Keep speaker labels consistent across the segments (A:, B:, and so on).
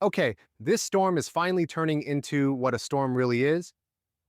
A: Okay, this storm is finally turning into what a storm really is.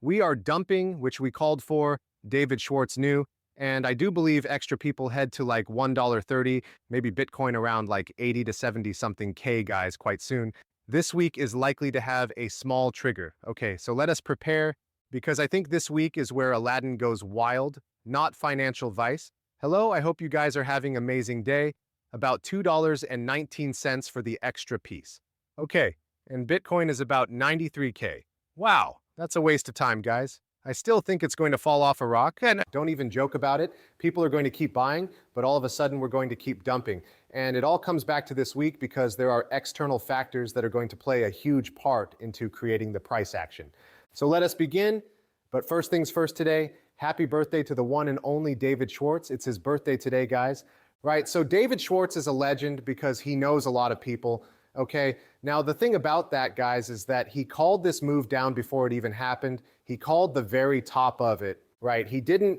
A: We are dumping, which we called for, David Schwartz knew, and I do believe extra people head to like $1.30, maybe Bitcoin around like 80 to 70 something K, guys, quite soon. This week is likely to have a small trigger. Okay, so let us prepare because I think this week is where Aladdin goes wild, not financial vice. Hello, I hope you guys are having an amazing day. About $2.19 for the extra piece. Okay, and Bitcoin is about 93K. Wow, that's a waste of time, guys. I still think it's going to fall off a rock, and don't even joke about it. People are going to keep buying, but all of a sudden we're going to keep dumping. And it all comes back to this week because there are external factors that are going to play a huge part into creating the price action. So let us begin, but first things first today, happy birthday to the one and only David Schwartz. It's his birthday today, guys. Right, so David Schwartz is a legend because he knows a lot of people. Okay, now the thing about that, guys, is that he called this move down before it even happened. He called the very top of it, right? He didn't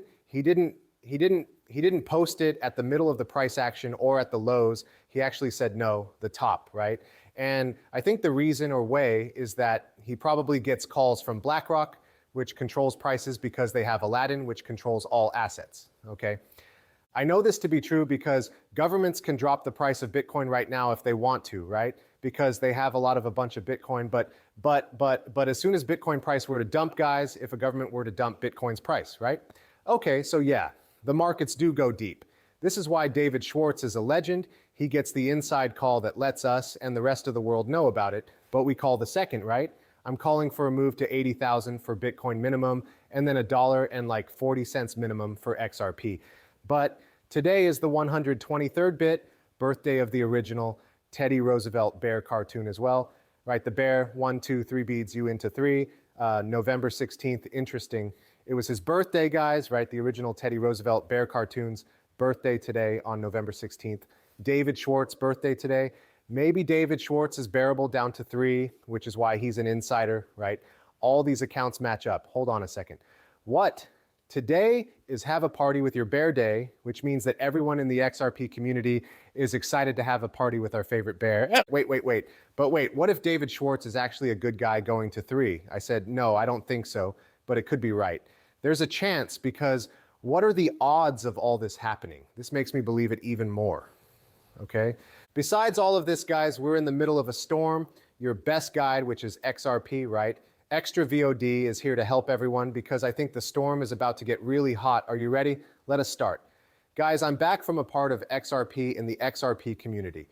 A: post it at the middle of the price action or at the lows. He actually said no, the top, right? And I think the reason or way is that he probably gets calls from BlackRock, which controls prices because they have Aladdin, which controls all assets, okay? I know this to be true because governments can drop the price of Bitcoin right now if they want to, right? Because they have a bunch of Bitcoin, but as soon as Bitcoin price were to dump, guys, if a government were to dump Bitcoin's price, right? Okay, so yeah, the markets do go deep. This is why David Schwartz is a legend. He gets the inside call that lets us and the rest of the world know about it, but we call the second, right? I'm calling for a move to 80,000 for Bitcoin minimum and then $1.40 minimum for XRP. But today is the 123rd bit, birthday of the original Teddy Roosevelt bear cartoon as well, right? The bear, 1, 2, 3 beads you into 3, November 16th, interesting. It was his birthday, guys, right? The original Teddy Roosevelt bear cartoons, birthday today on November 16th. David Schwartz, birthday today. Maybe David Schwartz is bearable down to 3, which is why he's an insider, right? All these accounts match up. Hold on a second. What? Today is have a party with your bear day, which means that everyone in the XRP community is excited to have a party with our favorite bear. Wait. But wait, what if David Schwartz is actually a good guy going to 3? I said, no, I don't think so, but it could be right. There's a chance because what are the odds of all this happening? This makes me believe it even more, okay? Besides all of this, guys, we're in the middle of a storm. Your best guide, which is XRP, right? Extra VOD is here to help everyone because I think the storm is about to get really hot. Are you ready? Let us start. Guys, I'm back from a part of XRP in the XRP community.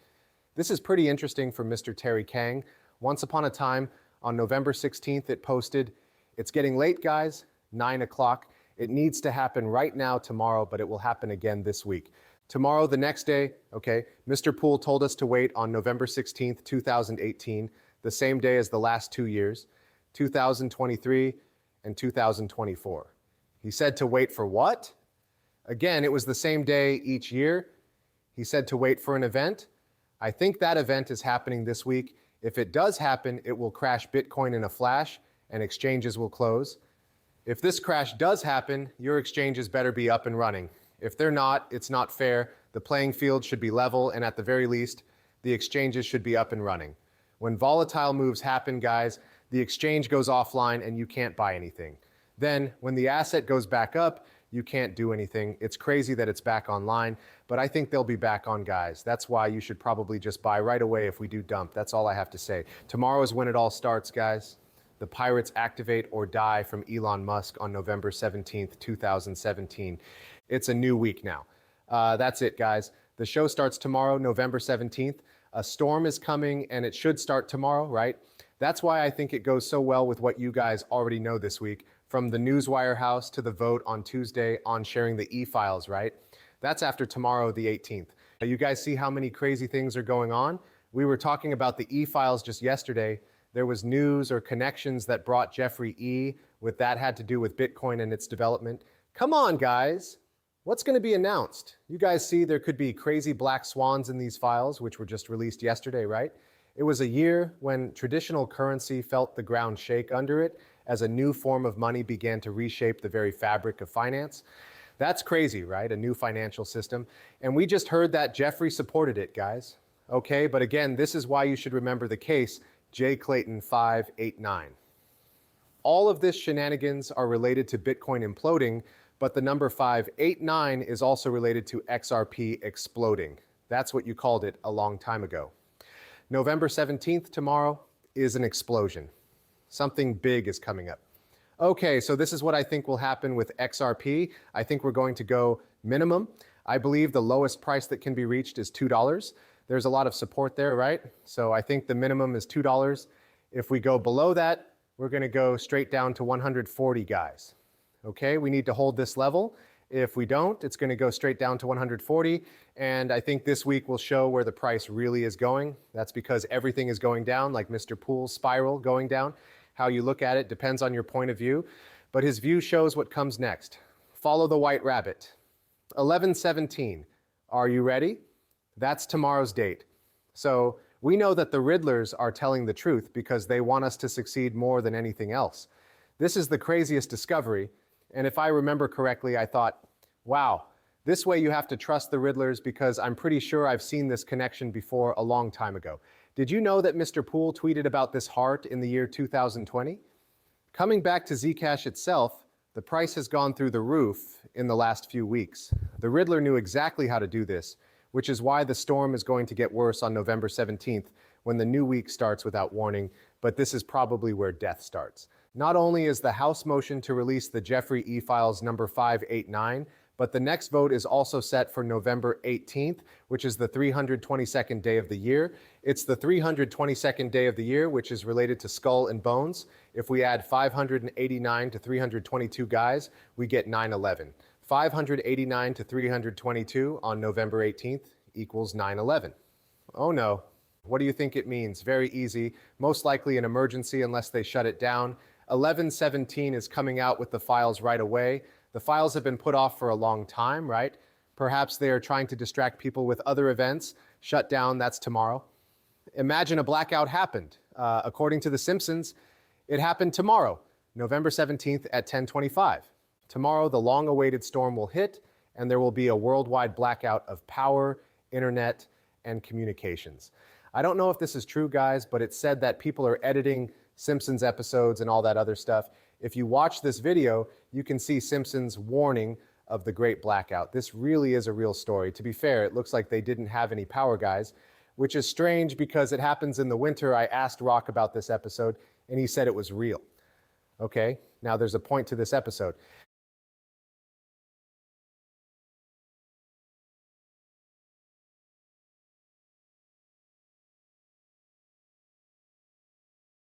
A: This is pretty interesting for Mr. Terry Kang. Once upon a time, on November 16th, it posted, "It's getting late, guys, 9 o'clock. It needs to happen right now tomorrow, but it will happen again this week." Tomorrow, the next day, okay, Mr. Poole told us to wait on November 16th, 2018, the same day as the last 2 years. 2023 and 2024. He said to wait for what? Again, it was the same day each year. He said to wait for an event. I think that event is happening this week. If it does happen, it will crash Bitcoin in a flash and exchanges will close. If this crash does happen, your exchanges better be up and running. If they're not, it's not fair. The playing field should be level, and at the very least, the exchanges should be up and running. When volatile moves happen, guys, the exchange goes offline and you can't buy anything. Then when the asset goes back up, you can't do anything. It's crazy that it's back online, but I think they'll be back on, guys. That's why you should probably just buy right away if we do dump. That's all I have to say. Tomorrow is when it all starts, guys. The pirates activate or die from Elon Musk on November 17th, 2017. It's a new week now. That's it, guys. The show starts tomorrow, November 17th. A storm is coming and it should start tomorrow, right? That's why I think it goes so well with what you guys already know this week, from the Newswire house to the vote on Tuesday on sharing the e-files, right? That's after tomorrow, the 18th. You guys see how many crazy things are going on? We were talking about the e-files just yesterday. There was news or connections that brought Jeffrey E. with that had to do with Bitcoin and its development. Come on, guys. What's going to be announced? You guys see there could be crazy black swans in these files, which were just released yesterday, right? It was a year when traditional currency felt the ground shake under it as a new form of money began to reshape the very fabric of finance. That's crazy, right? A new financial system. And we just heard that Jeffrey supported it, guys. Okay, but again, this is why you should remember the case. J Clayton589. All of this shenanigans are related to Bitcoin imploding, but the number 589 is also related to XRP exploding. That's what you called it a long time ago. November 17th, tomorrow, is an explosion. Something big is coming up. Okay, so this is what I think will happen with XRP. I think we're going to go minimum. I believe the lowest price that can be reached is $2. There's a lot of support there, right? So I think the minimum is $2. If we go below that, we're going to go straight down to 140, guys. Okay, we need to hold this level. If we don't, it's going to go straight down to 140. And I think this week will show where the price really is going. That's because everything is going down, like Mr. Poole's spiral going down. How you look at it depends on your point of view. But his view shows what comes next. Follow the white rabbit. 11/17. Are you ready? That's tomorrow's date. So we know that the Riddlers are telling the truth because they want us to succeed more than anything else. This is the craziest discovery. And if I remember correctly, I thought, wow, this way you have to trust the Riddlers because I'm pretty sure I've seen this connection before a long time ago. Did you know that Mr. Poole tweeted about this heart in the year 2020? Coming back to Zcash itself, the price has gone through the roof in the last few weeks. The Riddler knew exactly how to do this, which is why the storm is going to get worse on November 17th when the new week starts without warning, but this is probably where death starts. Not only is the House motion to release the Jeffrey E-Files number 589, but the next vote is also set for November 18th, which is the 322nd day of the year. It's the 322nd day of the year, which is related to skull and bones. If we add 589 to 322 guys, we get 9/11. 589 to 322 on November 18th equals 9/11. Oh no. What do you think it means? Very easy. Most likely an emergency unless they shut it down. 11/17 is coming out with the files right away. The files have been put off for a long time, right? Perhaps they are trying to distract people with other events. Shut down, that's tomorrow. Imagine a blackout happened. According to The Simpsons, it happened tomorrow, November 17th at 10:25. Tomorrow, the long-awaited storm will hit, and there will be a worldwide blackout of power, internet, and communications. I don't know if this is true, guys, but it's said that people are editing Simpsons episodes and all that other stuff. If you watch this video, you can see Simpsons warning of the great blackout. This really is a real story. To be fair, it looks like they didn't have any power, guys, which is strange because it happens in the winter. I asked Rock about this episode, and he said it was real. Okay, now there's a point to this episode.